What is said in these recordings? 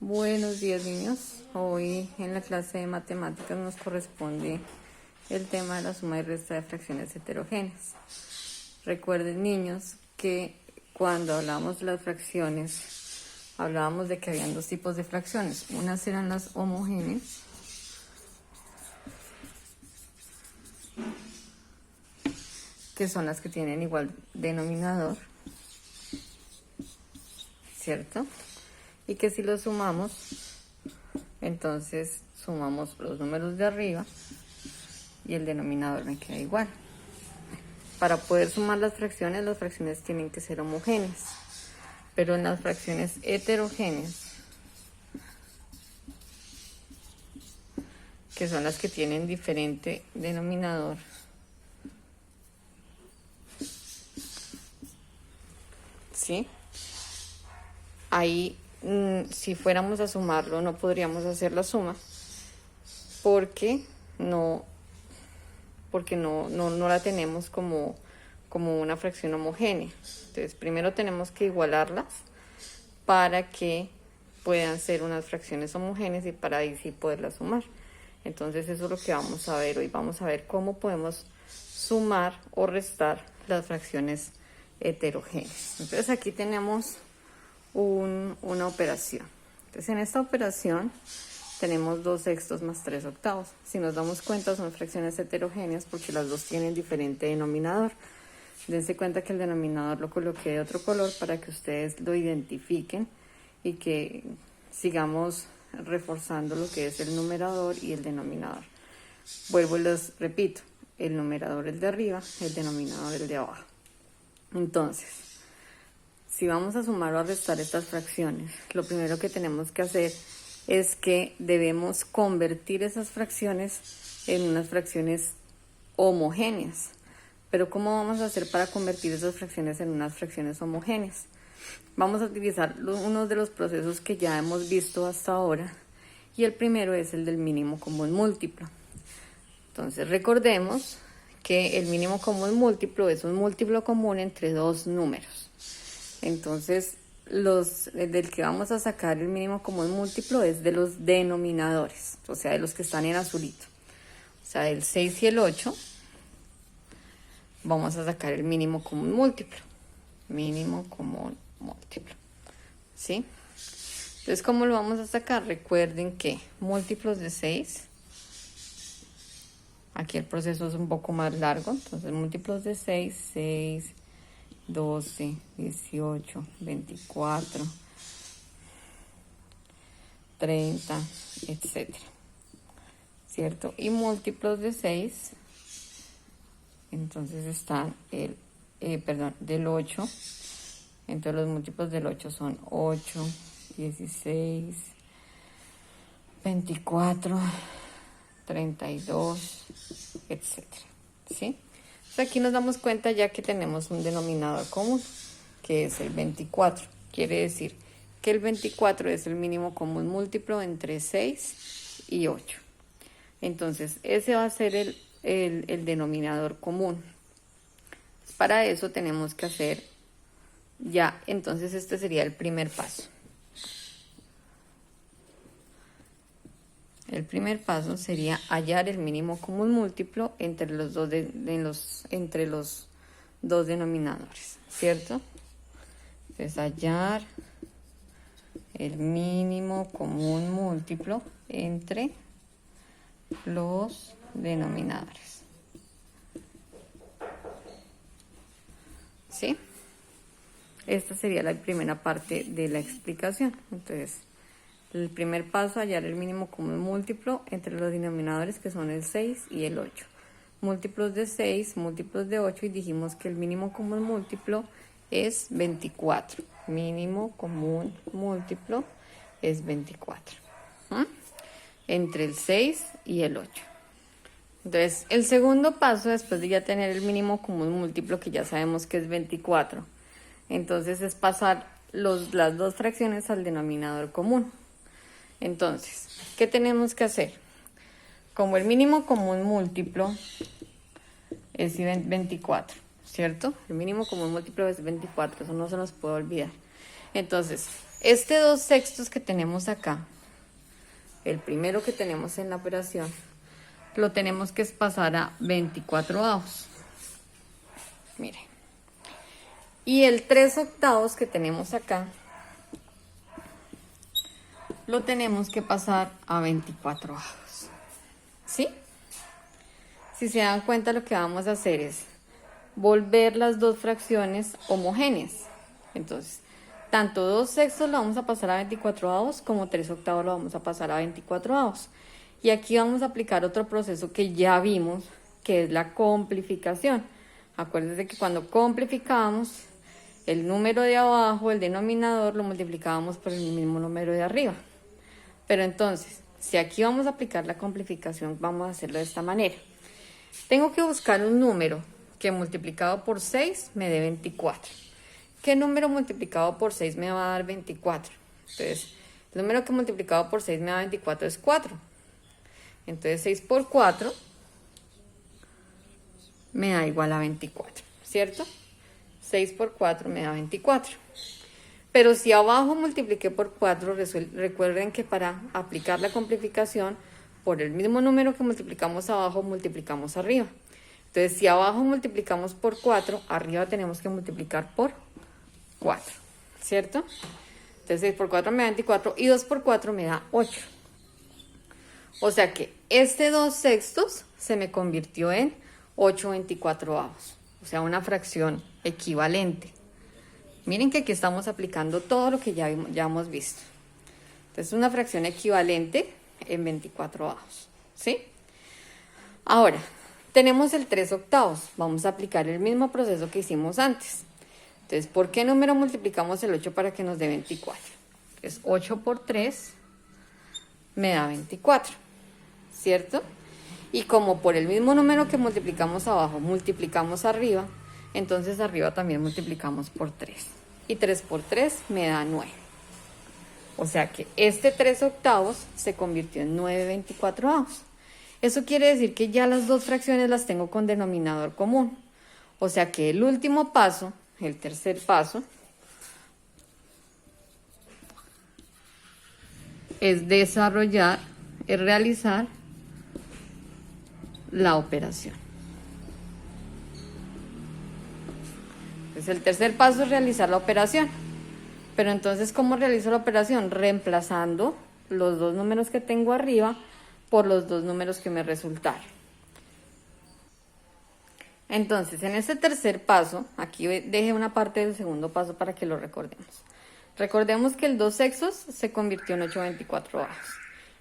Buenos días, niños. Hoy en la clase de matemáticas nos corresponde el tema de la suma y resta de fracciones heterogéneas. Recuerden, niños, que cuando hablamos de las fracciones, hablábamos de que habían dos tipos de fracciones. Unas eran las homogéneas, que son las que tienen igual denominador, ¿cierto? Y que si los sumamos, entonces sumamos los números de arriba y el denominador me queda igual. Para poder sumar las fracciones tienen que ser homogéneas, pero en las fracciones heterogéneas, que son las que tienen diferente denominador, ¿sí? Ahí, si fuéramos a sumarlo, no podríamos hacer la suma, porque no la tenemos como una fracción homogénea. Entonces, primero tenemos que igualarlas para que puedan ser unas fracciones homogéneas y para ahí sí poderlas sumar. Entonces, eso es lo que vamos a ver hoy. Vamos a ver cómo podemos sumar o restar las fracciones heterogéneas. Entonces, aquí tenemos una operación. Entonces, en esta operación tenemos 2/6 más 3/8. Si nos damos cuenta, son fracciones heterogéneas porque las dos tienen diferente denominador. Dense cuenta que el denominador lo coloqué de otro color para que ustedes lo identifiquen y que sigamos reforzando lo que es el numerador y el denominador. Vuelvo y les repito, el numerador es el de arriba, el denominador es el de abajo. Entonces, si vamos a sumar o a restar estas fracciones, lo primero que tenemos que hacer es que debemos convertir esas fracciones en unas fracciones homogéneas. Pero ¿cómo vamos a hacer para convertir esas fracciones en unas fracciones homogéneas? Vamos a utilizar uno de los procesos que ya hemos visto hasta ahora, y el primero es el del mínimo común múltiplo. Entonces recordemos que el mínimo común múltiplo es un múltiplo común entre dos números. Entonces, del que vamos a sacar el mínimo común múltiplo es de los denominadores, o sea, de los que están en azulito. O sea, del 6 y el 8 vamos a sacar el mínimo común múltiplo. Mínimo común múltiplo. ¿Sí? Entonces, ¿cómo lo vamos a sacar? Recuerden que múltiplos de 6, aquí el proceso es un poco más largo, entonces múltiplos de 6, 12, 18, 24, 30, etcétera, ¿cierto? Y múltiplos de 6, entonces están del 8, entonces los múltiplos del 8 son 8, 16, 24, 32, etcétera, ¿sí? Aquí nos damos cuenta ya que tenemos un denominador común, que es el 24. Quiere decir que el 24 es el mínimo común múltiplo entre 6 y 8. Entonces, ese va a ser el denominador común. Para eso tenemos que hacer ya, entonces este sería el primer paso. El primer paso sería hallar el mínimo común múltiplo entre los dos denominadores, ¿cierto? Entonces, hallar el mínimo común múltiplo entre los denominadores. ¿Sí? Esta sería la primera parte de la explicación. Entonces, el primer paso, hallar el mínimo común múltiplo entre los denominadores, que son el 6 y el 8. Múltiplos de 6, múltiplos de 8, y dijimos que el mínimo común múltiplo es 24. Mínimo común múltiplo es 24. Entre el 6 y el 8. Entonces, el segundo paso, después de ya tener el mínimo común múltiplo, que ya sabemos que es 24, entonces es pasar las dos fracciones al denominador común. Entonces, ¿qué tenemos que hacer? Como el mínimo común múltiplo es 24, ¿cierto? El mínimo común múltiplo es 24, eso no se nos puede olvidar. Entonces, este 2/6 que tenemos acá, el primero que tenemos en la operación, lo tenemos que pasar a 24avos. Miren. Y el 3/8 que tenemos acá, lo tenemos que pasar a 24avos. ¿Sí? Si se dan cuenta, lo que vamos a hacer es volver las dos fracciones homogéneas. Entonces, tanto 2/6 lo vamos a pasar a 24avos como 3/8 lo vamos a pasar a 24avos. Y aquí vamos a aplicar otro proceso que ya vimos, que es la complificación. Acuérdense que cuando complicamos, el número de abajo, el denominador, lo multiplicábamos por el mismo número de arriba. Pero entonces, si aquí vamos a aplicar la complificación, vamos a hacerlo de esta manera. Tengo que buscar un número que multiplicado por 6 me dé 24. ¿Qué número multiplicado por 6 me va a dar 24? Entonces, el número que multiplicado por 6 me da 24 es 4. Entonces, 6 por 4 me da igual a 24, ¿cierto? 6 por 4 me da 24. Pero si abajo multipliqué por 4, recuerden que para aplicar la complificación, por el mismo número que multiplicamos abajo, multiplicamos arriba. Entonces, si abajo multiplicamos por 4, arriba tenemos que multiplicar por 4, ¿cierto? Entonces, 6 por 4 me da 24 y 2 por 4 me da 8. O sea que este 2/6 se me convirtió en 8/24avos. O sea, una fracción equivalente. Miren que aquí estamos aplicando todo lo que ya hemos visto. Entonces, una fracción equivalente en 24avos, ¿sí? Ahora, tenemos el 3/8. Vamos a aplicar el mismo proceso que hicimos antes. Entonces, ¿por qué número multiplicamos el 8 para que nos dé 24? Entonces, 8 por 3 me da 24, ¿cierto? Y como por el mismo número que multiplicamos abajo, multiplicamos arriba, entonces arriba también multiplicamos por 3. Y 3 por 3 me da 9. O sea que este 3/8 se convirtió en 9/24avos. Eso quiere decir que ya las dos fracciones las tengo con denominador común. O sea que el último paso, el tercer paso, es realizar la operación. Entonces, el tercer paso es realizar la operación. Pero entonces, ¿cómo realizo la operación? Reemplazando los dos números que tengo arriba por los dos números que me resultaron. Entonces, en este tercer paso, aquí dejé una parte del segundo paso para que lo recordemos. Recordemos que el 2/6 se convirtió en 8/24avos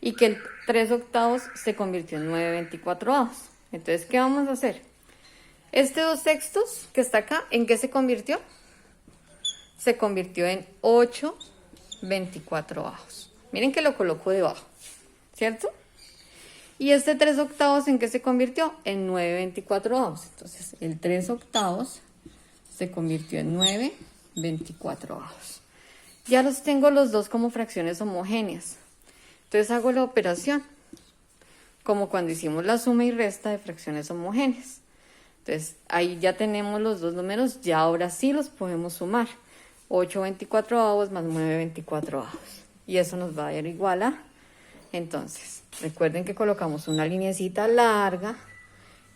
y que el 3/8 se convirtió en 9/24avos. Entonces, ¿qué vamos a hacer? Este 2/6 que está acá, ¿en qué se convirtió? Se convirtió en 8/24avos. Miren que lo coloco debajo, ¿cierto? Y este 3/8, ¿en qué se convirtió? En 9/24avos. Entonces, el 3/8 se convirtió en 9/24avos. Ya los tengo los dos como fracciones homogéneas. Entonces, hago la operación, como cuando hicimos la suma y resta de fracciones homogéneas. Entonces, ahí ya tenemos los dos números, ya ahora sí los podemos sumar. 8/24avos más 9/24avos. Y eso nos va a dar igual a... Entonces, recuerden que colocamos una lineecita larga.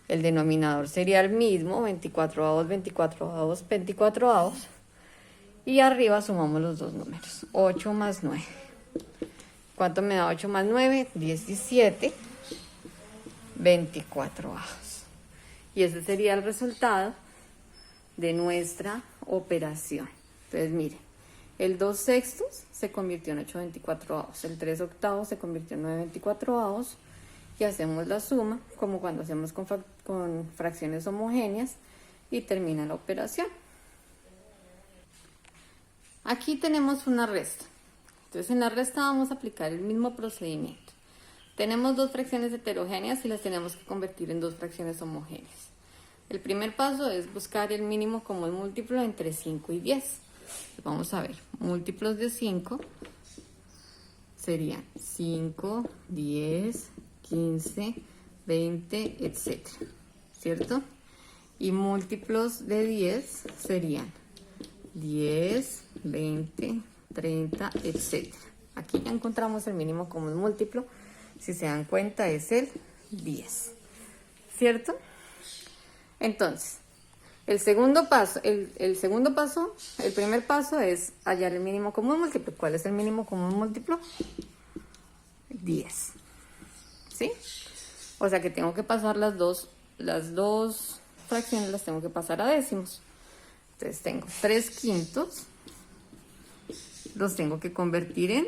El denominador sería el mismo, 24avos, 24avos, 24avos. Y arriba sumamos los dos números, 8 más 9. ¿Cuánto me da 8 más 9? 17/24avos. Y ese sería el resultado de nuestra operación. Entonces, miren, el 2/6 se convirtió en 8/24avos, el 3/8 se convirtió en 9/24avos y hacemos la suma, como cuando hacemos con fracciones homogéneas, y termina la operación. Aquí tenemos una resta. Entonces, en la resta vamos a aplicar el mismo procedimiento. Tenemos dos fracciones heterogéneas y las tenemos que convertir en dos fracciones homogéneas. El primer paso es buscar el mínimo común múltiplo entre 5 y 10. Vamos a ver, múltiplos de 5 serían 5, 10, 15, 20, etc. ¿Cierto? Y múltiplos de 10 serían 10, 20, 30, etc. Aquí ya encontramos el mínimo común múltiplo. Si se dan cuenta, es el 10. ¿Cierto? Entonces, el primer paso es hallar el mínimo común múltiplo. ¿Cuál es el mínimo común múltiplo? 10. ¿Sí? O sea que tengo que pasar las dos fracciones, las tengo que pasar a décimos. Entonces tengo 3/5, los tengo que convertir en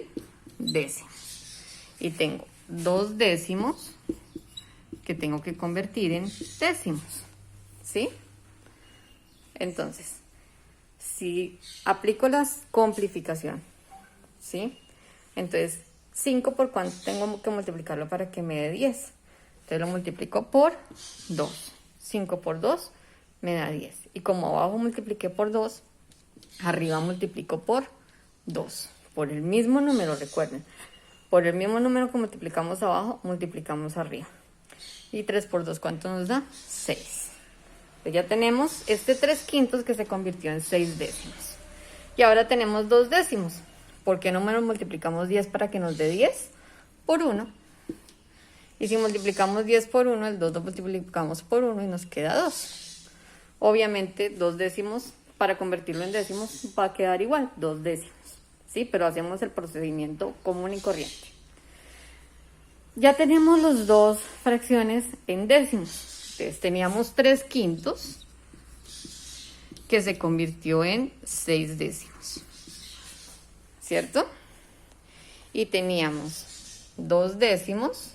décimos. Y tengo 2 décimos que tengo que convertir en décimos. ¿Sí? Entonces, si aplico la simplificación, ¿sí? Entonces, 5 por cuánto tengo que multiplicarlo para que me dé 10. Entonces lo multiplico por 2. 5 por 2 me da 10. Y como abajo multipliqué por 2, arriba multiplico por 2. Por el mismo número, recuerden. Por el mismo número que multiplicamos abajo, multiplicamos arriba. Y 3 por 2, ¿cuánto nos da? 6. Entonces ya tenemos este 3/5 que se convirtió en 6 décimos. Y ahora tenemos 2 décimos. ¿Por qué número multiplicamos 10 para que nos dé 10? Por 1. Y si multiplicamos 10 por 1, el 2 lo multiplicamos por 1 y nos queda 2. Obviamente 2 décimos, para convertirlo en décimos, va a quedar igual, 2 décimos. ¿Sí? Pero hacemos el procedimiento común y corriente. Ya tenemos las dos fracciones en décimos. Entonces teníamos 3/5 que se convirtió en 6 décimos. ¿Cierto? Y teníamos 2 décimos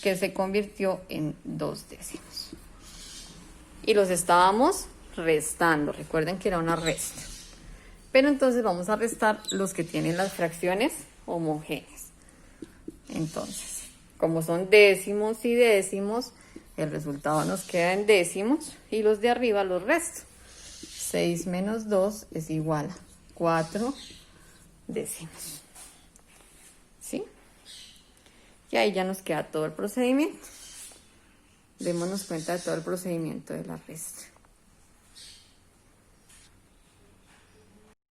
que se convirtió en 2 décimos. Y los estábamos restando. Recuerden que era una resta. Pero entonces vamos a restar los que tienen las fracciones homogéneas. Entonces, como son décimos y décimos, el resultado nos queda en décimos y los de arriba los resto. 6 menos 2 es igual a 4 décimos. ¿Sí? Y ahí ya nos queda todo el procedimiento. Démonos cuenta de todo el procedimiento de la resta.